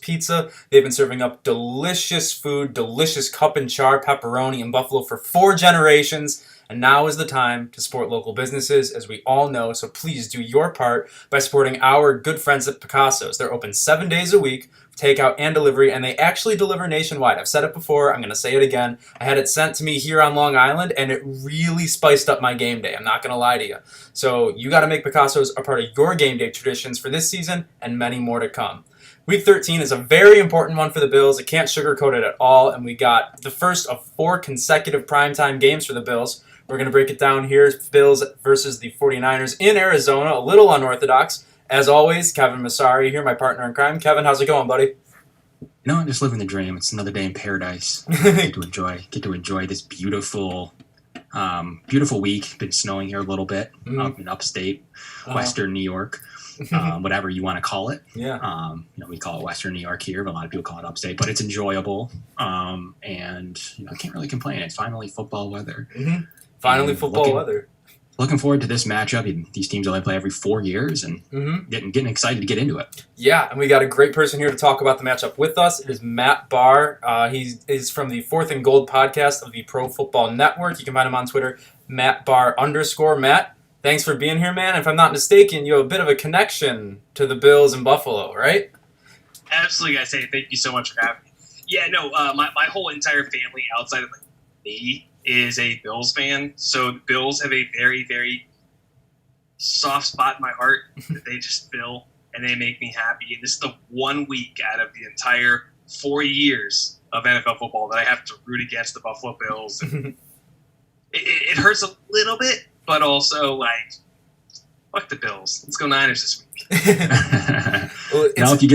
Pizza. They've been serving up delicious food, delicious cup and char pepperoni in Buffalo for 4 generations. And now is the time to support local businesses, as we all know. So please do your part by supporting our good friends at Picasso's. They're open 7 days a week, takeout and delivery, and they actually deliver nationwide. I've said it before, I'm going to say it again. I had it sent to me here on Long Island, and it really spiced up my game day. I'm not going to lie to you. So you got to make Picasso's a part of your game day traditions for this season and many more to come. Week 13 is a very important one for the Bills. I can't sugarcoat it at all, and we got the first of 4 consecutive primetime games for the Bills. We're going to break it down here. Bills versus the 49ers in Arizona, a little unorthodox. As always, Kevin Massari here, my partner in crime. Kevin, how's it going, buddy? I'm just living the dream. It's another day in paradise. Get to enjoy this beautiful week. Been snowing here a little bit up in upstate, Western New York. Whatever you want to call it. Yeah. We call it Western New York here, but a lot of people call it upstate. But it's enjoyable, and I can't really complain. It's finally football weather. Mm-hmm. Finally, football weather. Looking forward to this matchup. These teams only play every 4 years, and getting excited to get into it. Yeah, and we got a great person here to talk about the matchup with us. It is Matt Barr. He is from the Fourth and Gold podcast of the Pro Football Network. You can find him on Twitter, @MattBarr_. Matt, thanks for being here, man. If I'm not mistaken, you have a bit of a connection to the Bills in Buffalo, right? Absolutely, I say thank you so much for having me. Yeah, no, my whole entire family outside of me is a Bills fan. So the Bills have a very, very soft spot in my heart that they just fill, and they make me happy. And this is the 1 week out of the entire 4 years of NFL football that I have to root against the Buffalo Bills. And it hurts a little bit, but also, fuck the Bills. Let's go Niners this week. Now, if you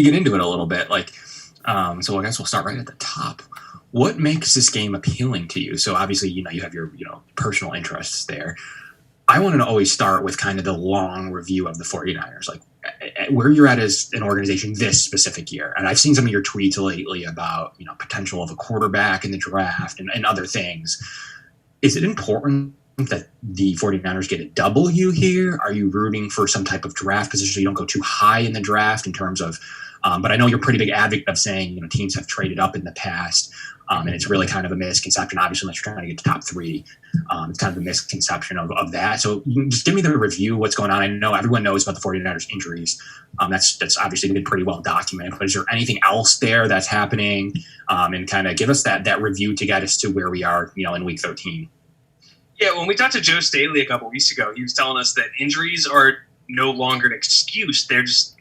get into it a little bit, so I guess we'll start right at the top. What makes this game appealing to you? So obviously, you have your personal interests there. I want to always start with kind of the long review of the 49ers, where you're at as an organization this specific year. And I've seen some of your tweets lately about potential of a quarterback in the draft and other things. Is it important that the 49ers get a W here? Are you rooting for some type of draft position so you don't go too high in the draft in terms of but I know you're a pretty big advocate of saying teams have traded up in the past, and it's really kind of a misconception. Obviously, unless you're trying to get to top 3, it's kind of a misconception of that. So just give me the review, what's going on. I know everyone knows about the 49ers injuries. That's obviously been pretty well documented. But is there anything else there that's happening? And kind of give us that review to get us to where we are, in Week 13. Yeah, when we talked to Joe Staley a couple weeks ago, he was telling us that injuries are no longer an excuse; they're just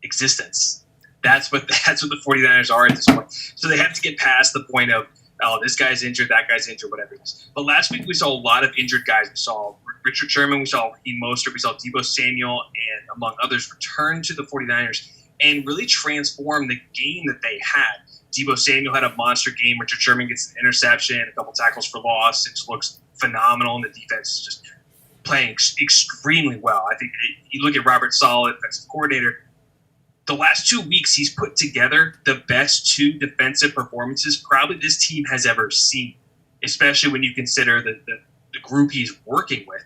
existence. That's what the 49ers are at this point. So they have to get past the point of, this guy's injured, that guy's injured, whatever it is. But last week we saw a lot of injured guys. We saw Richard Sherman, we saw Raheem Mostert, we saw Deebo Samuel, and among others return to the 49ers and really transform the game that they had. Deebo Samuel had a monster game. Richard Sherman gets an interception, a couple tackles for loss. It just looks phenomenal, and the defense is just playing extremely well. I think you look at Robert Saleh, defensive coordinator. The last 2 weeks, he's put together the best 2 defensive performances probably this team has ever seen, especially when you consider the group he's working with.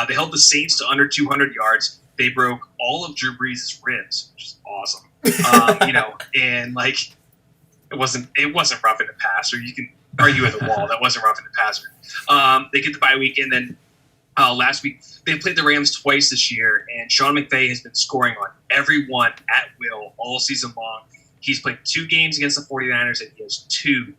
They held the Saints to under 200 yards. They broke all of Drew Brees' ribs, which is awesome. And it wasn't rough in the passer. You can argue at the wall that wasn't rough in the passer. They get the bye week, and then last week they played the Rams twice this year, and Sean McVay has been scoring on everyone at will all season long. He's played 2 games against the 49ers, and he has 2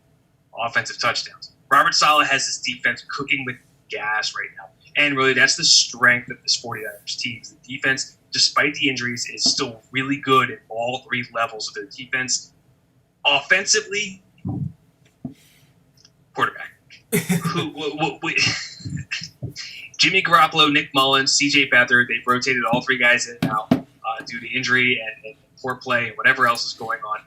offensive touchdowns. Robert Saleh has his defense cooking with gas right now, and really that's the strength of this 49ers team. The defense, despite the injuries, is still really good at all 3 levels of their defense. Offensively, quarterback. Jimmy Garoppolo, Nick Mullins, C.J. Beathard, they've rotated all 3 guys in now due to injury and poor play and whatever else is going on.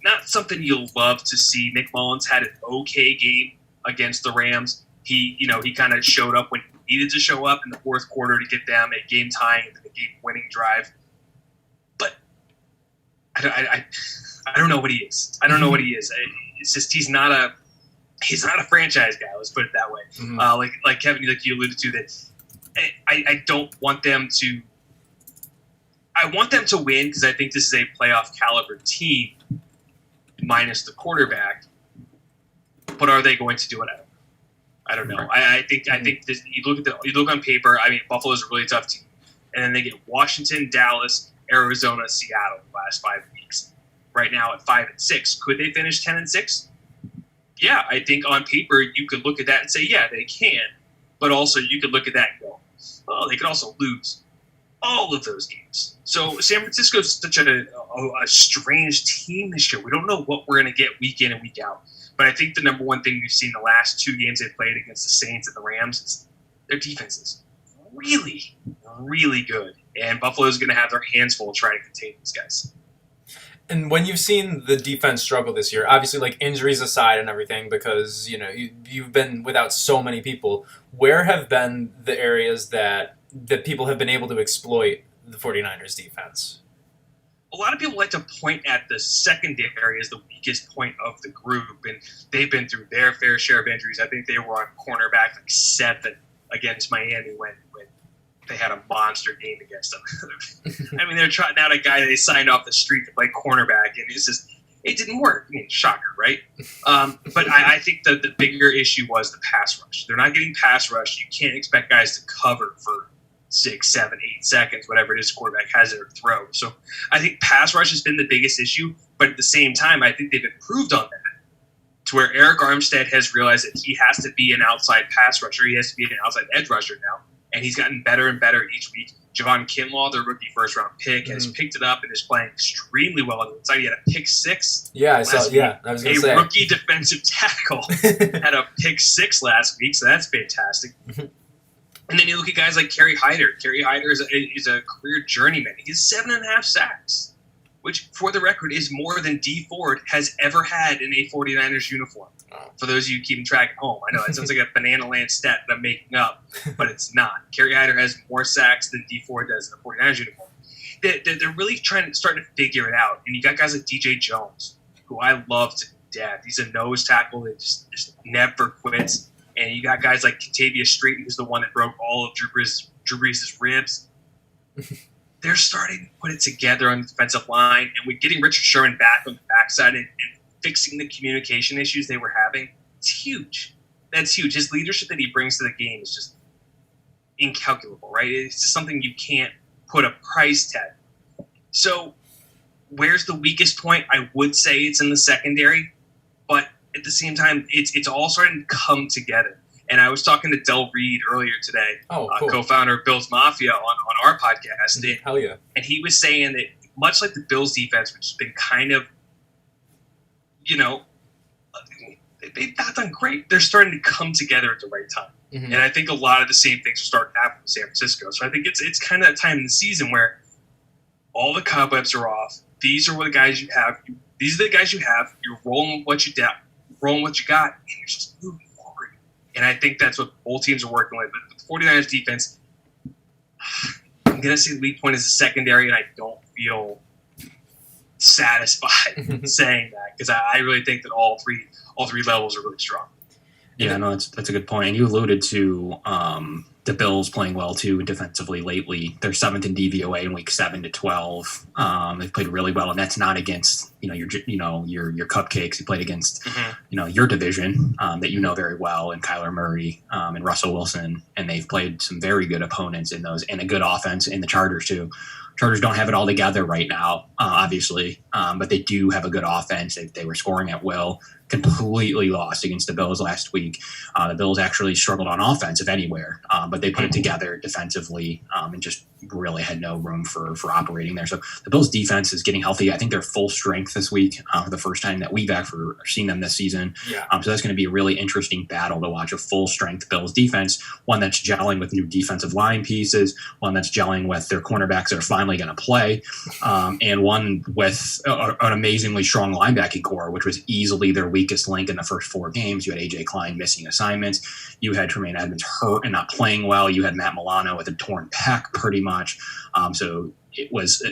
Not something you'll love to see. Nick Mullins had an okay game against the Rams. He kind of showed up when he needed to show up in the 4th quarter to get them a game-tying and a game-winning drive. But I don't know what he is. I don't know what he is. It's just he's not a franchise guy. Let's put it that way. Mm-hmm. Like Kevin, like you alluded to, that I don't want them to. I want them to win because I think this is a playoff caliber team, minus the quarterback. But are they going to do it? I don't know. I think this, you look on paper. I mean, Buffalo's a really tough team, and then they get Washington, Dallas, Arizona, Seattle the last 5 weeks. Right now at 5-6, could they finish 10-6? Yeah, I think on paper you could look at that and say, yeah, they can. But also you could look at that and go, oh, they could also lose all of those games. So San Francisco is such a strange team this year. We don't know what we're going to get week in and week out. But I think the number one thing we've seen the last 2 games they played against the Saints and the Rams is their defense is really, really good. And Buffalo's going to have their hands full trying to contain these guys. And when you've seen the defense struggle this year, obviously, like, injuries aside and everything, because, you know, you've been without so many people, where have been the areas that people have been able to exploit the 49ers defense? A lot of people like to point at the secondary as the weakest point of the group, and they've been through their fair share of injuries. I think they were on cornerback like 7 against Miami when they had a monster game against them. I mean, they're trying out a guy they signed off the street to play cornerback, and it didn't work. I mean, shocker, right? But I think that the bigger issue was the pass rush. They're not getting pass rush. You can't expect guys to cover for 6, 7, 8 seconds, whatever it is quarterback has at their throw. So I think pass rush has been the biggest issue, but at the same time, I think they've improved on that to where Eric Armstead has realized that he has to be an outside pass rusher. He has to be an outside edge rusher now, and he's gotten better and better each week. Javon Kinlaw, their rookie first-round pick, has picked it up and is playing extremely well on the inside. He had a pick 6. Yeah, I saw. Yeah, I was going to say. A rookie defensive tackle had a pick 6 last week, so that's fantastic. And then you look at guys like Kerry Hyder. Kerry Hyder is a career journeyman. He has 7.5 sacks, which, for the record, is more than D Ford has ever had in a 49ers uniform. For those of you keeping track at home, I know it sounds like a Banana Land stat that I'm making up, but it's not. Kerry Hyder has more sacks than D Ford does in a 49ers uniform. They're really starting to figure it out. And you got guys like DJ Jones, who I love to death. He's a nose tackle that just never quits. And you got guys like Kentavious Street, who's the one that broke all of Drew Brees' ribs. They're starting to put it together on the defensive line. And with getting Richard Sherman back on the backside and fixing the communication issues they were having, it's huge. That's huge. His leadership that he brings to the game is just incalculable, right? It's just something you can't put a price tag. So where's the weakest point? I would say it's in the secondary, but at the same time, it's all starting to come together. And I was talking to Del Reed earlier today, cool. Co-founder of Bills Mafia on our podcast. Hell yeah. And he was saying that much like the Bills defense, which has been kind of, they've not done great, they're starting to come together at the right time. Mm-hmm. And I think a lot of the same things are starting to happen in San Francisco. So I think it's kind of that time in the season where all the cobwebs are off. These are the guys you have. These are the guys you have. You're rolling with what you got, and you're just moving forward. And I think that's what both teams are working with. But with the 49ers defense, I'm going to say the weak point is the secondary, and I don't feel satisfied saying that because I really think that all three levels are really strong. Yeah, no, that's a good point. And you alluded to the Bills playing well too defensively lately. They're 7th in DVOA in week 7 to 12. They've played really well, and that's not against your cupcakes. You played against your division that you know very well, and Kyler Murray and Russell Wilson, and they've played some very good opponents in those, and a good offense in the Chargers too. Chargers don't have it all together right now, obviously, but they do have a good offense. They were scoring at will. Completely lost against the Bills last week. The Bills actually struggled on offense, if anywhere, but they put it together defensively and just really had no room for operating there. So the Bills' defense is getting healthy. I think they're full strength this week for the first time that we've actually seen them this season. Yeah. So that's going to be a really interesting battle to watch, a full-strength Bills defense, one that's gelling with new defensive line pieces, one that's gelling with their cornerbacks that are finally going to play, and one with an amazingly strong linebacking core, which was easily their weakest link in the first 4 games. You had A.J. Klein missing assignments. You had Tremaine Edmonds hurt and not playing well. You had Matt Milano with a torn pec pretty much. So it was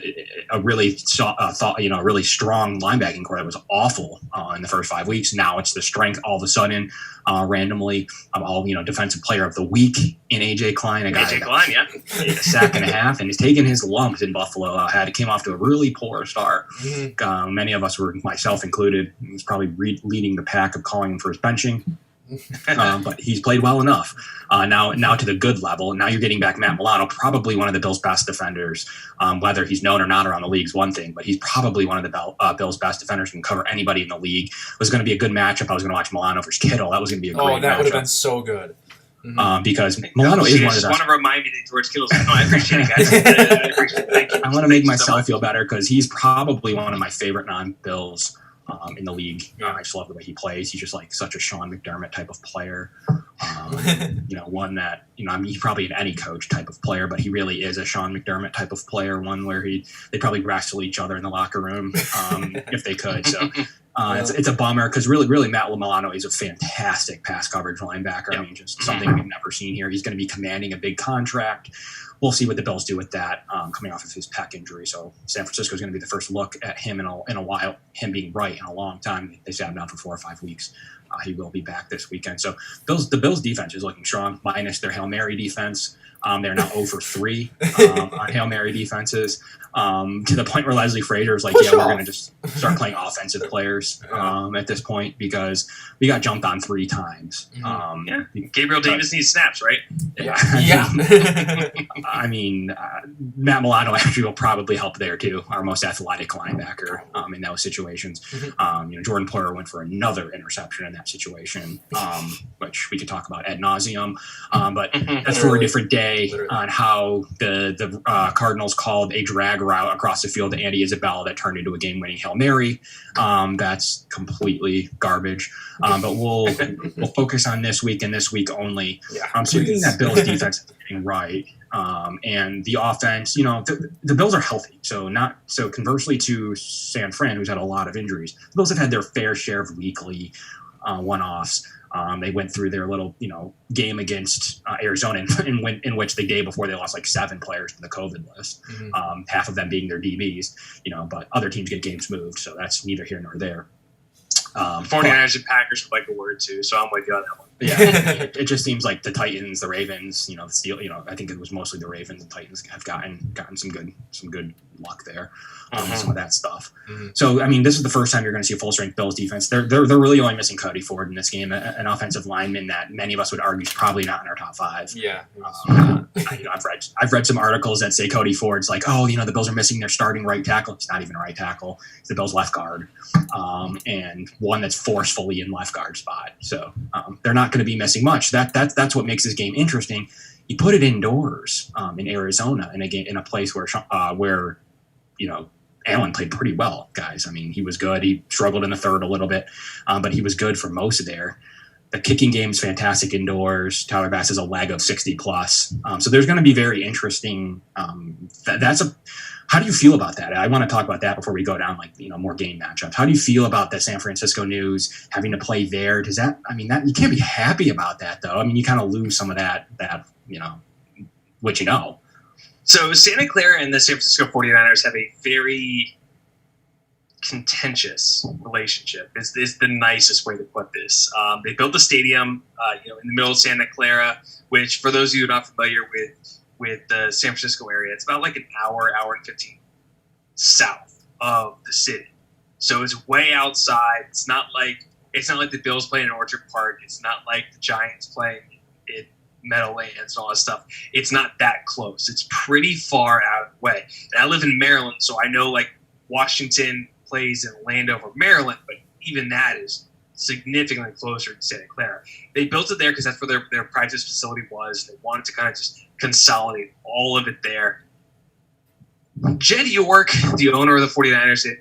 a really really strong linebacking core that was awful in the first 5 weeks. Now it's the strength all of a sudden, randomly. Defensive player of the week in AJ Klein. A sack and a half, and he's taken his lumps in Buffalo. Came off to a really poor start. Mm-hmm. Many of us were, myself included, he was probably leading the pack of calling him for his benching. But he's played well enough. Now to the good level. Now you're getting back Matt Milano, probably one of the Bills' best defenders. Whether he's known or not around the league is one thing, but he's probably one of the Bills' best defenders who can cover anybody in the league. It was going to be a good matchup. I was going to watch Milano versus Kittle. That was going to be a great matchup. Oh, that would have been so good. Mm-hmm. Because Milano is one of the best. I just want to remind me that George Kittle's. I appreciate it, guys. I appreciate it. Thank you. I want to make myself feel better because he's probably one of my favorite non-Bills in the league. I just love the way he plays. He's just like such a Sean McDermott type of player. One that, he's probably an any coach type of player, but he really is a Sean McDermott type of player, one where they probably wrestle each other in the locker room if they could. So it's a bummer because really Matt Milano is a fantastic pass coverage linebacker. Yep. I mean, just something we've never seen here. He's going to be commanding a big contract. We'll see what the Bills do with that coming off of his pec injury. So San Francisco is going to be the first look at him in a while, him being right in a long time. They sat him down for 4 or 5 weeks. He will be back this weekend. So the Bills defense is looking strong, minus their Hail Mary defense. They're now 0 for 3 on Hail Mary defenses, to the point where Leslie Frazier is like, we're going to just start playing offensive players at this point because we got jumped on 3 times. Gabriel Davis needs snaps, right? Yeah. I mean, Matt Milano actually will probably help there too, our most athletic linebacker in those situations. Jordan Poyer went for another interception in that situation, which we could talk about ad nauseum, but that's for a different day. On how the Cardinals called a drag route across the field to Andy Isabella that turned into a game-winning Hail Mary. That's completely garbage. But we'll focus on this week and this week only. Speaking that Bills defense is getting right, and the offense, the Bills are healthy. So conversely to San Fran, who's had a lot of injuries, the Bills have had their fair share of weekly one-offs. They went through their little, game against Arizona in which the day before they lost like 7 players to the COVID list, half of them being their DBs, but other teams get games moved. So that's neither here nor there. 49ers and Packers would like a word too, so I'm with you on that one. Yeah, it just seems like the Titans, the Ravens, the Steel, I think it was mostly the Ravens and Titans have gotten some good luck there, some of that stuff. So I mean, this is the first time you're going to see a full strength Bills defense. They're really only missing Cody Ford in this game, an offensive lineman that many of us would argue is probably not in our top 5. Yeah. I've read some articles that say Cody Ford's like, the Bills are missing their starting right tackle. It's not even a right tackle. It's the Bills left guard, and one that's forcefully in left guard spot. So they're not going to be missing much. That's what makes this game interesting. You put it indoors in Arizona in a place where Allen played pretty well, guys. I mean, he was good. He struggled in the third a little bit, but he was good for most of there. The kicking game is fantastic indoors. Tyler Bass has a leg of 60 plus. So there's going to be very interesting. How do you feel about that? I want to talk about that before we go down more game matchups. How do you feel about the San Francisco News having to play there? That you can't be happy about that though. I mean, you kind of lose some of that, what you know. So Santa Clara and the San Francisco 49ers have a very contentious relationship is the nicest way to put this. They built a stadium, in the middle of Santa Clara, which for those of you not familiar with the San Francisco area, it's about like an hour and 15 south of the city. So it's way outside. It's not like the Bills playing in Orchard Park. It's not like the Giants playing at Meadowlands and all that stuff. It's not that close. It's pretty far out of the way. And I live in Maryland, so I know Washington plays in Landover, Maryland, but even that is significantly closer to Santa Clara. They built it there because that's where their practice facility was. They wanted to kind of just consolidate all of it there. Jed York, the owner of the 49ers, and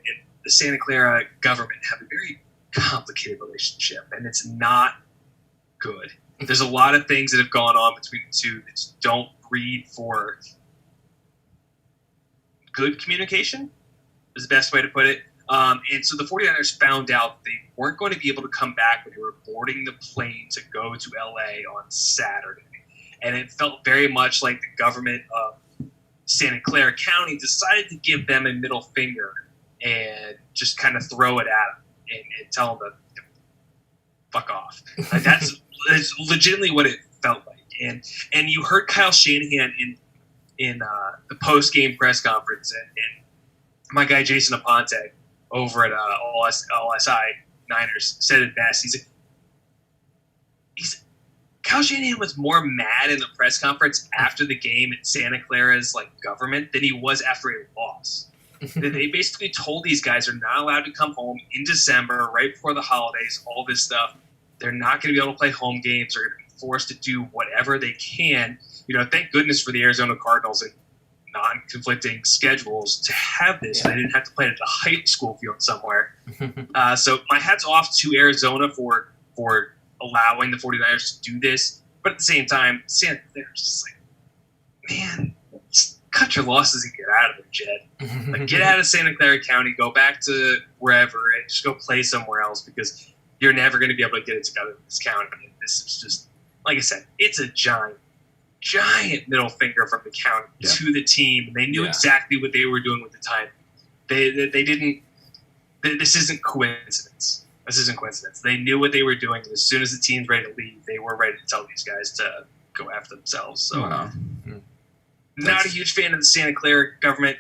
the Santa Clara government have a very complicated relationship, and it's not good. There's a lot of things that have gone on between the two that don't breed for good communication, is the best way to put it. And so the 49ers found out they weren't going to be able to come back when they were boarding the plane to go to LA on Saturday. And it felt very much like the government of Santa Clara County decided to give them a middle finger and just kind of throw it at them and tell them to fuck off. Like that's legitimately what it felt like. And you heard Kyle Shanahan in the post game press conference, and my guy Jason Aponte over at LSI Niners said it best. Kyle Shanahan was more mad in the press conference after the game at Santa Clara's government than he was after a loss. They basically told these guys they're not allowed to come home in December, right before the holidays, all this stuff. They're not going to be able to play home games. They're going to be forced to do whatever they can. Thank goodness for the Arizona Cardinals and non-conflicting schedules to have this. Yeah. They didn't have to play it at a high school field somewhere. So my hat's off to Arizona for allowing the 49ers to do this. But at the same time, Santa Clara's just man, just cut your losses and get out of there, Jed. Get out of Santa Clara County, go back to wherever, and just go play somewhere else because you're never going to be able to get it together in this county. And this is just, like I said, it's a giant middle finger from the county to the team. And they knew exactly what they were doing with the time. They didn't. This isn't coincidence. This isn't coincidence. They knew what they were doing. As soon as the team's ready to leave, they were ready to tell these guys to go after themselves. So, not a huge fan of the Santa Clara government.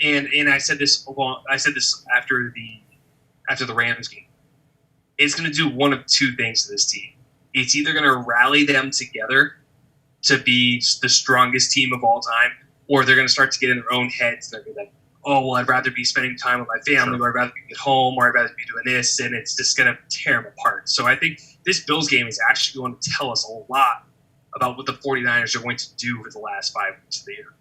And I said this. I said this after the Rams game. It's going to do one of two things to this team. It's either going to rally them together to be the strongest team of all time, or they're going to start to get in their own heads. They're going to be like, oh, well, I'd rather be spending time with my family, or I'd rather be at home, or I'd rather be doing this, and it's just going to tear them apart. So I think this Bills game is actually going to tell us a lot about what the 49ers are going to do for the last 5 weeks of the year.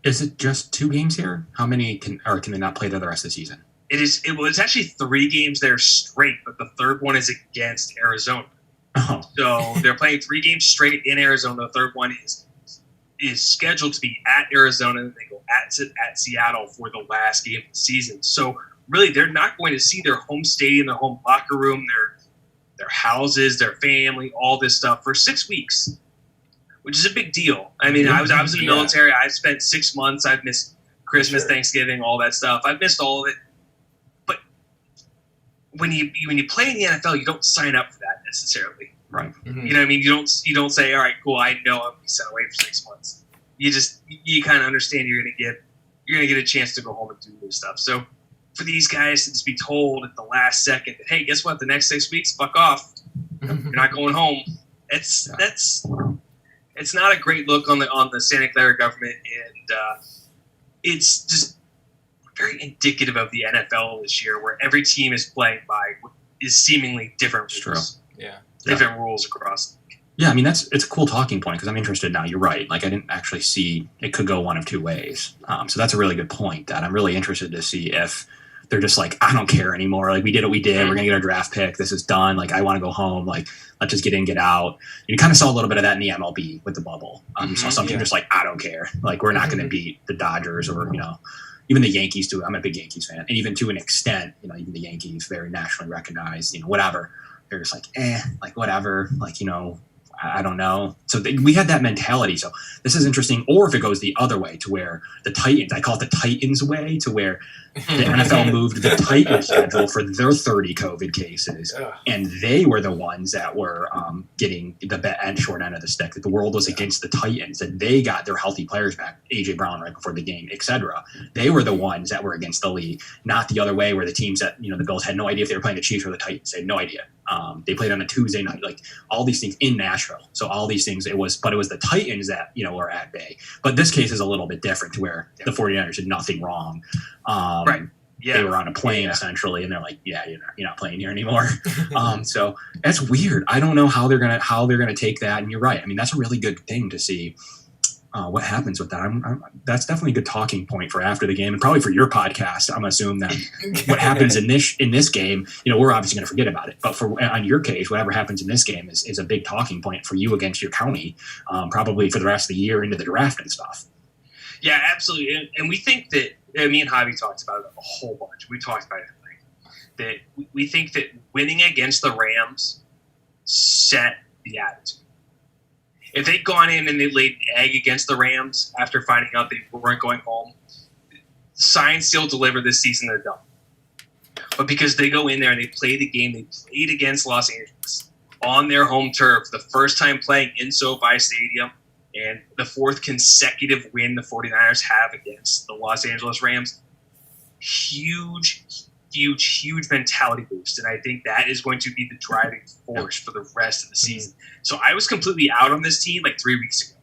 Is it just 2 games here? How many can they not play there the rest of the season? It's actually 3 games there straight, but the third one is against Arizona. Oh. So they're playing 3 games straight in Arizona. The third one is scheduled to be at Arizona, and they go at Seattle for the last game of the season. So really, they're not going to see their home stadium, their home locker room, their houses, their family, all this stuff for 6 weeks, which is a big deal. I mean, I was in the military. I spent 6 months. I've missed Christmas, Thanksgiving, all that stuff. I've missed all of it. But when you play in the NFL, you don't sign up for that necessarily. Right. Mm-hmm. You know what I mean? You don't say, all right, cool, I know I'm gonna be sent away for 6 months. You kind of understand you're gonna get a chance to go home and do this stuff. So for these guys to just be told at the last second that, hey, guess what? The next 6 weeks, fuck off. You're not going home. It's not a great look on the Santa Clara government, and it's just very indicative of the NFL this year, where every team is playing by is seemingly different rules. Different rules across. Yeah, I mean, it's a cool talking point because I'm interested now. You're right. I didn't actually see it could go one of 2 ways. So that's a really good point that I'm really interested to see if they're just I don't care anymore. We did what we did. We're going to get our draft pick. This is done. I want to go home. Let's just get in, get out. You kind of saw a little bit of that in the MLB with the bubble. You saw some teams just I don't care. We're not going to beat the Dodgers or, even the Yankees too. I'm a big Yankees fan. And even to an extent, even the Yankees, very nationally recognized, whatever. They're just whatever, I don't know. So we had that mentality. So this is interesting. Or if it goes the other way to where the Titans, I call it the Titans way, to where the NFL moved the Titans schedule for their 30 COVID cases. And they were the ones that were getting the short end of the stick. That the world was against the Titans, and they got their healthy players back, A.J. Brown right before the game, etc. They were the ones that were against the league, not the other way where the teams that, the Bills had no idea if they were playing the Chiefs or the Titans. They had no idea. They played on a Tuesday night, all these things in Nashville. So all these things, it was the Titans that, were at bay. But this case is a little bit different to where the 49ers did nothing wrong. Right. Yeah. They were on a plane essentially, and they're you're not playing here anymore. So that's weird. I don't know how they're gonna take that. And you're right. I mean, that's a really good thing to see. What happens with that? That's definitely a good talking point for after the game, and probably for your podcast. I'm assuming that what happens in this game, we're obviously going to forget about it. But on your case, whatever happens in this game is a big talking point for you against your county, probably for the rest of the year into the draft and stuff. Yeah, absolutely. And we think that me and Javi talked about it a whole bunch. We talked about it that we think that winning against the Rams set the attitude. If they'd gone in and they laid an egg against the Rams after finding out they weren't going home, sign still deliver this season, they're done. But because they go in there and they play the game they played against Los Angeles on their home turf, the first time playing in SoFi Stadium, and the fourth consecutive win the 49ers have against the Los Angeles Rams, huge mentality boost. And I think that is going to be the driving force for the rest of the season. So I was completely out on this team like 3 weeks ago.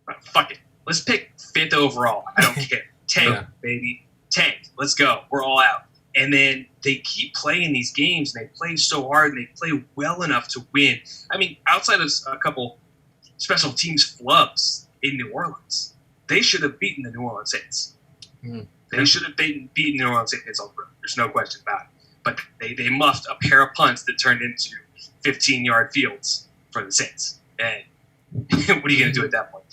But fuck it. Let's pick 5th overall. I don't care. Tank, baby. Tank. Let's go. We're all out. And then they keep playing these games, and they play so hard, and they play well enough to win. I mean, outside of a couple special teams flubs in New Orleans, they should have beaten the New Orleans Saints. They should have beaten New Orleans Saints on the road. There's no question about it. But they muffed a pair of punts that turned into 15-yard fields for the Saints. And what are you going to do at that point?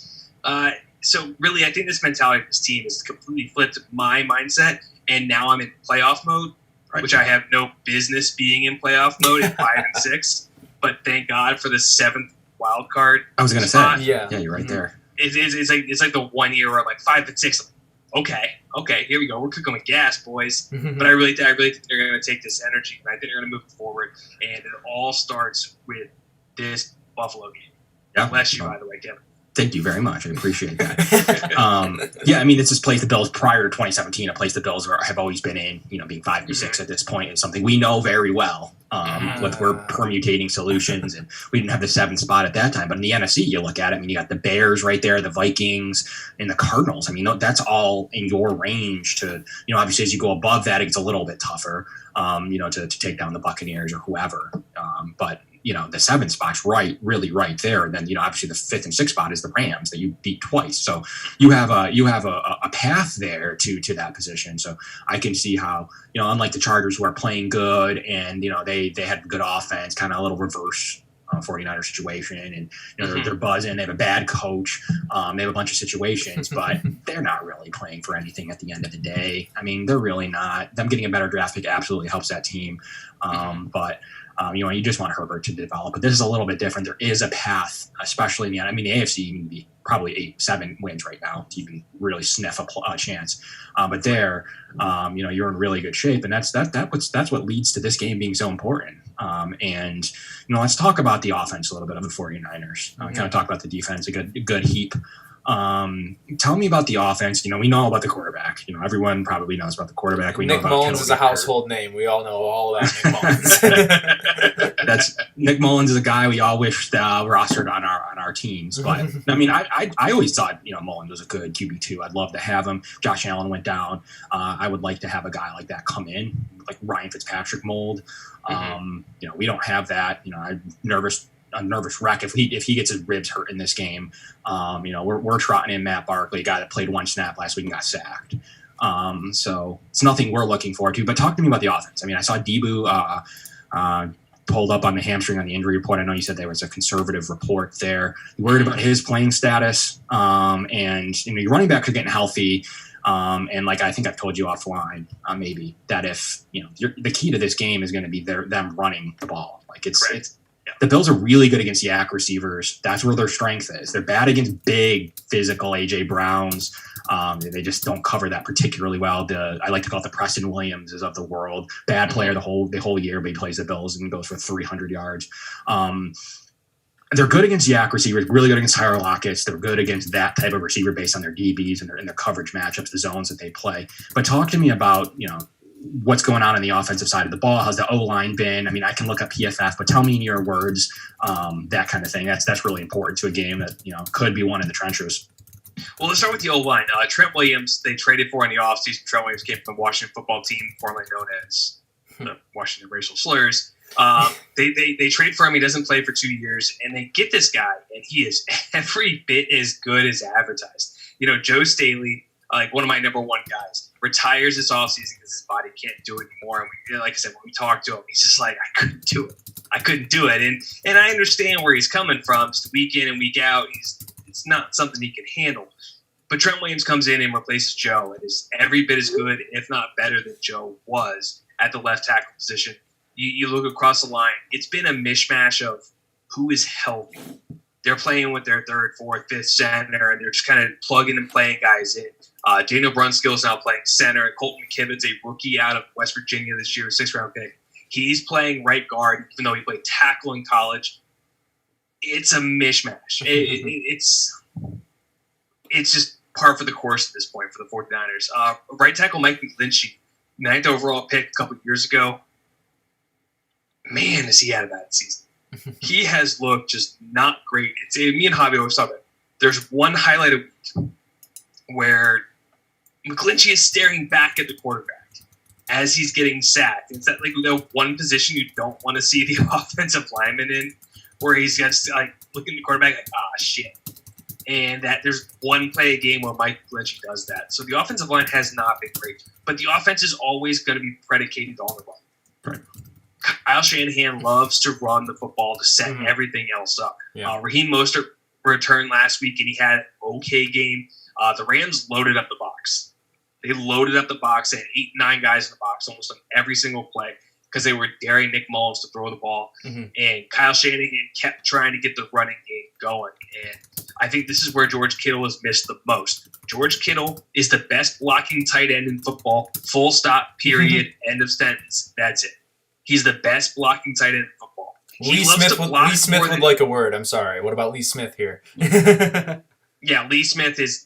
So really, I think this mentality of this team has completely flipped my mindset. And now I'm in playoff mode, which I have no business being in playoff mode at 5 and 6. But thank God for the 7th wild card. I was going to say, yeah, you're right there. It's like the 1 year where I'm like 5 and 6. Okay, here we go. We're cooking with gas, boys. But I really think they're going to take this energy, and I think they're going to move it forward. And it all starts with this Buffalo game. Yeah. Bless you, by the way, Kevin. Thank you very much. I appreciate that. Yeah, I mean, it's this place the Bills prior to 2017, a place the Bills have always been in. Being 5 and 6 at this point is something we know very well. We're permutating solutions, and we didn't have the 7th spot at that time. But in the NFC, you look at it. I mean, you got the Bears right there, the Vikings, and the Cardinals. I mean, that's all in your range. To obviously, as you go above that, it gets a little bit tougher. To take down the Buccaneers or whoever. But the 7th spot's really right there. And then, obviously the 5th and 6th spot is the Rams that you beat twice. So you have a path there to that position. So I can see how, unlike the Chargers who are playing good and, they had good offense, kind of a little reverse 49er situation, and they're buzzing. They have a bad coach. They have a bunch of situations, but they're not really playing for anything at the end of the day. I mean, they're really not. Them getting a better draft pick absolutely helps that team. But you just want Herbert to develop. But this is a little bit different. There is a path, especially in the AFC, you can be probably 8-7 wins right now to even really sniff a chance. But there, you're in really good shape, and that's what leads to this game being so important. And let's talk about the offense a little bit of the 49ers. Kind of talk about the defense, a good heap. Tell me about the offense. We know about the quarterback. Everyone probably knows about the quarterback. Nick Mullins is a household name. We all know all about Nick Mullins. Nick Mullins is a guy we all wished rostered on our teams. But I mean, I always thought Mullins was a good QB2. I'd love to have him. Josh Allen went down. I would like to have a guy like that come in, like Ryan Fitzpatrick mold. We don't have that. I'm a nervous wreck if he gets his ribs hurt in this game. We're trotting in Matt Barkley, a guy that played 1 snap last week and got sacked. So it's nothing we're looking forward to. But talk to me about the offense. I mean, I saw Debo pulled up on the hamstring on the injury report. I know you said there was a conservative report there. You worried about his playing status, and your running backs are getting healthy. And like I think I've told you offline, maybe that if the key to this game is going to be them running the ball. Like it's. The Bills are really good against yak receivers. That's where their strength is. They're bad against big, physical A.J. Browns. They just don't cover that particularly well. I like to call it the Preston Williamses of the world. Bad player the whole year, but he plays the Bills and goes for 300 yards. They're good against yak receivers, really good against Tyler Lockett's. They're good against that type of receiver based on their DBs and their coverage matchups, the zones that they play. But talk to me about, what's going on the offensive side of the ball. How's the O-line been? I mean, I can look up PFF, but tell me in your words, that kind of thing. That's really important to a game that, could be won in the trenches. Well, let's start with the O-line. Trent Williams, they traded for in the offseason. Trent Williams came from the Washington football team, formerly known as the Washington Racial Slurs. They trade for him. He doesn't play for 2 years, and they get this guy, and he is every bit as good as advertised. Joe Staley, like one of my number one guys, retires this offseason because his body can't do it anymore. And like I said, when we talked to him, he's just like, I couldn't do it. And I understand where he's coming from. Just week in and week out, it's not something he can handle. But Trent Williams comes in and replaces Joe and is every bit as good, if not better, than Joe was at the left tackle position. You look across the line, it's been a mishmash of who is healthy they're playing with their third, fourth, fifth center, and they're just kind of plugging and playing guys in. Daniel Brunskill is now playing center. Colton McKibben's a rookie out of West Virginia this year, 6th-round pick. He's playing right guard, even though he played tackle in college. It's a mishmash. It's just par for the course at this point for the 49ers. Right tackle Mike McGlinchey, 9th overall pick a couple years ago. Man, is he had a bad season. He has looked just not great. Me and Javi always talk about it. There's one highlight a week where McGlinchey is staring back at the quarterback as he's getting sacked. It's that one position you don't want to see the offensive lineman in, where he's just looking at the quarterback like, shit. And that there's one play a game where Mike McGlinchey does that. So the offensive line has not been great, but the offense is always going to be predicated on the run. Right. Kyle Shanahan loves to run the football to set everything else up. Yeah. Raheem Mostert returned last week, and he had an okay game. The Rams loaded up the box. They loaded up the box. They had 8, 9 guys in the box almost on every single play because they were daring Nick Mullins to throw the ball. And Kyle Shanahan kept trying to get the running game going. And I think this is where George Kittle has missed the most. George Kittle is the best blocking tight end in football. Full stop, period, end of sentence. That's it. He's the best blocking tight end in football. Lee Smith would like a word. I'm sorry. What about Lee Smith here? Yeah, Lee Smith is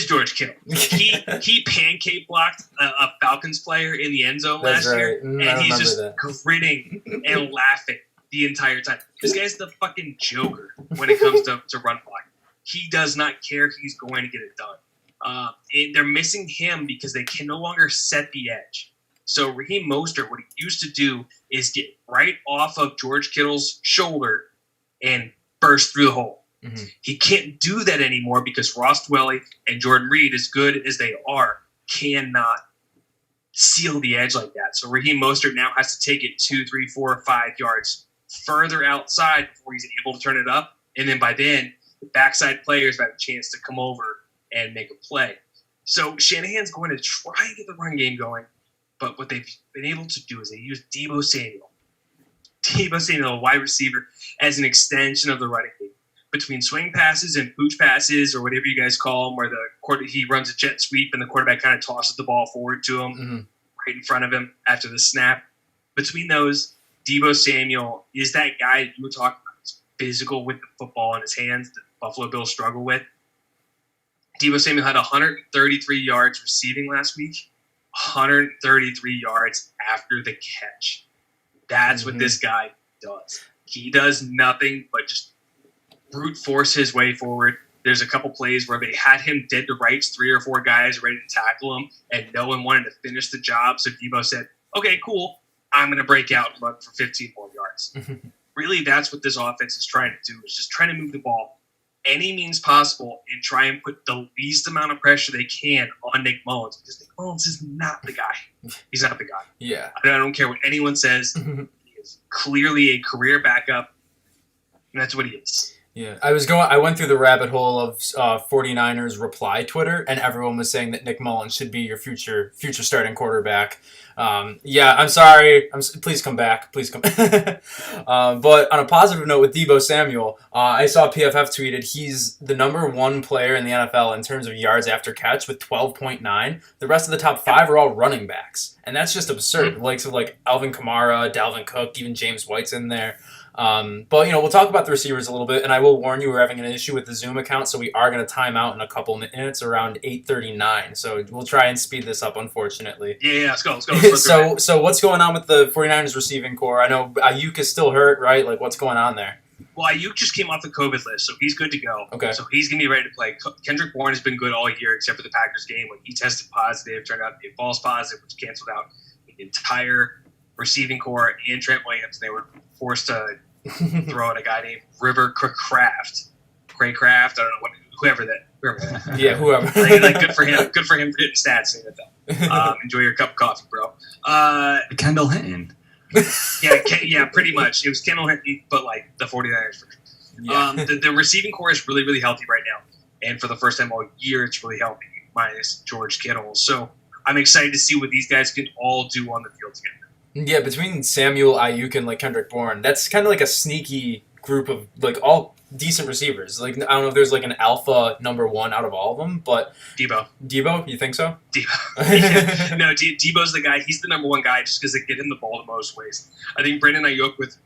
George Kittle. He pancake blocked a Falcons player in the end zone last year, and he's just grinning and laughing the entire time. This guy's the fucking Joker when it comes to run blocking. He does not care. He's going to get it done. And they're missing him because they can no longer set the edge. So Raheem Mostert, what he used to do is get right off of George Kittle's shoulder and burst through the hole. He can't do that anymore because Ross Dwelly and Jordan Reed, as good as they are, cannot seal the edge like that. So Raheem Mostert now has to take it 2, 3, 4, 5 yards further outside before he's able to turn it up. And then by then, the backside players have a chance to come over and make a play. So Shanahan's going to try and get the run game going. But what they've been able to do is they use Deebo Samuel, a wide receiver, as an extension of the running game. Between swing passes and pooch passes, or whatever you guys call them, where he runs a jet sweep and the quarterback kind of tosses the ball forward to him right in front of him after the snap. Between those, Deebo Samuel is that guy that you were talking about. He's physical with the football in his hands that Buffalo Bills struggle with. Deebo Samuel had 133 yards receiving last week, 133 yards after the catch. That's what this guy does. He does nothing but just brute force his way forward. There's a couple plays where they had him dead to rights, 3 or 4 guys ready to tackle him, and no one wanted to finish the job. So Deebo said, okay, cool. I'm going to break out and run for 15 more yards. Really, that's what this offense is trying to do, is just trying to move the ball any means possible and try and put the least amount of pressure they can on Nick Mullins, because Nick Mullins is not the guy. He's not the guy. Yeah. I don't care what anyone says. He is clearly a career backup, and that's what he is. Yeah, I went through the rabbit hole of 49ers reply Twitter, and everyone was saying that Nick Mullins should be your future starting quarterback. Yeah, I'm sorry. Please come back. Please come. But on a positive note with Deebo Samuel, I saw PFF tweeted he's the number 1 player in the NFL in terms of yards after catch with 12.9. The rest of the top 5 are all running backs, and that's just absurd. Likes of Alvin Kamara, Dalvin Cook, even James White's in there. But, we'll talk about the receivers a little bit, and I will warn you we're having an issue with the Zoom account, so we are going to time out in a couple minutes around 8:39. So we'll try and speed this up, unfortunately. Yeah, let's go. So what's going on with the 49ers receiving core? I know Ayuk is still hurt, right? What's going on there? Well, Ayuk just came off the COVID list, so he's good to go. Okay. So he's going to be ready to play. Kendrick Bourne has been good all year except for the Packers game when he tested positive, turned out to be a false positive, which canceled out the entire receiving core and Trent Williams. They were forced to throw in a guy named River Craycraft. I don't know whoever that. Yeah, whoever. Good for him. Good for him for hitting stats in the NFL. Enjoy your cup of coffee, bro. Kendall Hinton. Yeah, pretty much. It was Kendall Hinton, but the 49ers version. Yeah. The receiving core is really, really healthy right now, and for the first time all year, it's really healthy, minus George Kittle. So I'm excited to see what these guys can all do on the field together. Yeah, between Samuel, Ayuk, and Kendrick Bourne, that's kind of like a sneaky group of like all decent receivers. Like I don't know if there's like an alpha number one out of all of them, but Debo, you think so? Debo. No, Debo's the guy. He's the number one guy just because they get him the ball the most ways. I think Brandon Ayuk with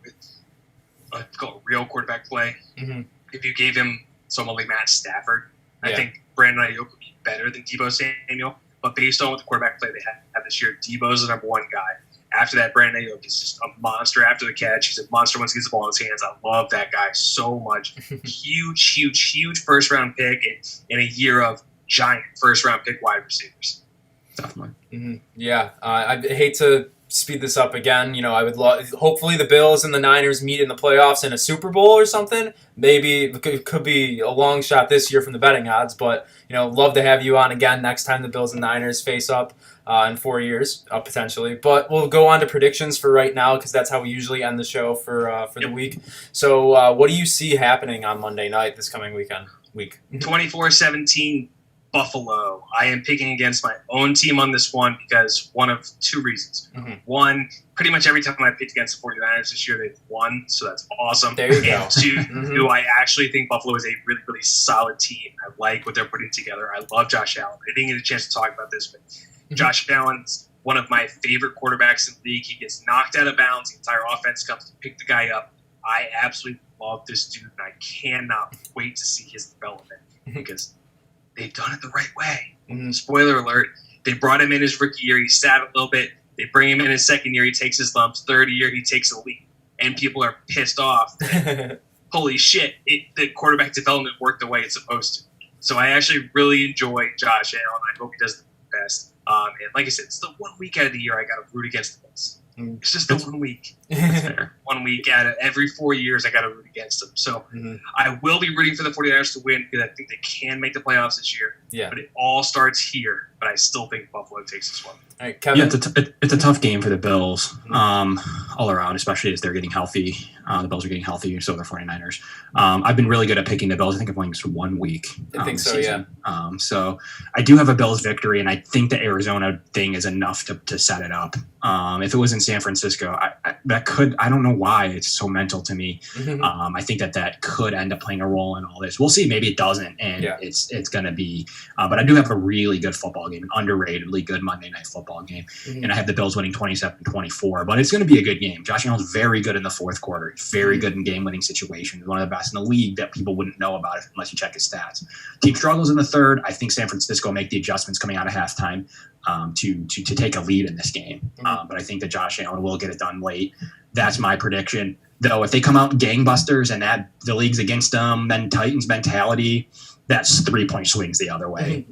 called real quarterback play. Mm-hmm. If you gave him someone like Matt Stafford, I think Brandon Ayuk would be better than Debo Samuel. But based on what the quarterback play they have this year, Debo's the number one guy. After that, Brandon Ayuk is just a monster after the catch. He's a monster once he gets the ball in his hands. I love that guy so much. huge first-round pick in a year of giant first-round pick wide receivers. Definitely. Mm-hmm. Yeah. I hate to speed this up again. I would love. Hopefully, the Bills and the Niners meet in the playoffs in a Super Bowl or something. Maybe it could be a long shot this year from the betting odds, but love to have you on again next time the Bills and Niners face up in 4 years potentially. But we'll go on to predictions for right now because that's how we usually end the show for the week. So, what do you see happening on Monday night this coming week? 24-17. Buffalo. I am picking against my own team on this one because one of two reasons. Mm-hmm. One, pretty much every time I picked against the 49ers this year, they've won, so that's awesome. There you go. And two, I actually think Buffalo is a really, really solid team. I like what they're putting together. I love Josh Allen. I didn't get a chance to talk about this, but Josh Allen's one of my favorite quarterbacks in the league. He gets knocked out of bounds. The entire offense comes to pick the guy up. I absolutely love this dude, and I cannot wait to see his development because they've done it the right way. Mm-hmm. Spoiler alert, they brought him in his rookie year. He sat a little bit. They bring him in his second year. He takes his lumps. Third year, he takes a leap. And people are pissed off. Holy shit, the quarterback development worked the way it's supposed to. So I actually really enjoy Josh Allen. I hope he does the best. And like I said, it's the 1 week out of the year I got to root against the Bills. It's just the 1 week. That's fair. 1 week out of every 4 years, I got to root against them. So I will be rooting for the 49ers to win because I think they can make the playoffs this year. Yeah. But it all starts here. But I still think Buffalo takes this one. All right, Kevin. Yeah, it's a tough game for the Bills all around, especially as they're getting healthy. The Bills are getting healthy, so they're 49ers. I've been really good at picking the Bills. I think I've won just 1 week. I think so, season. So I do have a Bills victory, and I think the Arizona thing is enough to set it up. If it was in San Francisco, I don't know why it's so mental to me. I think that could end up playing a role in all this. We'll see. Maybe it doesn't, and it's going to be. But I do have a really good football game, an underratedly good Monday Night Football game, and I have the Bills winning 27-24. But it's going to be a good game. Josh Allen's very good in the fourth quarter. He's very good in game-winning situations. One of the best in the league that people wouldn't know about unless you check his stats. Team struggles in the third. I think San Francisco make the adjustments coming out of halftime to take a lead in this game. But I think that Josh Allen will get it done late. That's my prediction. Though if they come out gangbusters and that the league's against them, then Titans mentality, that's 3-point swings the other way.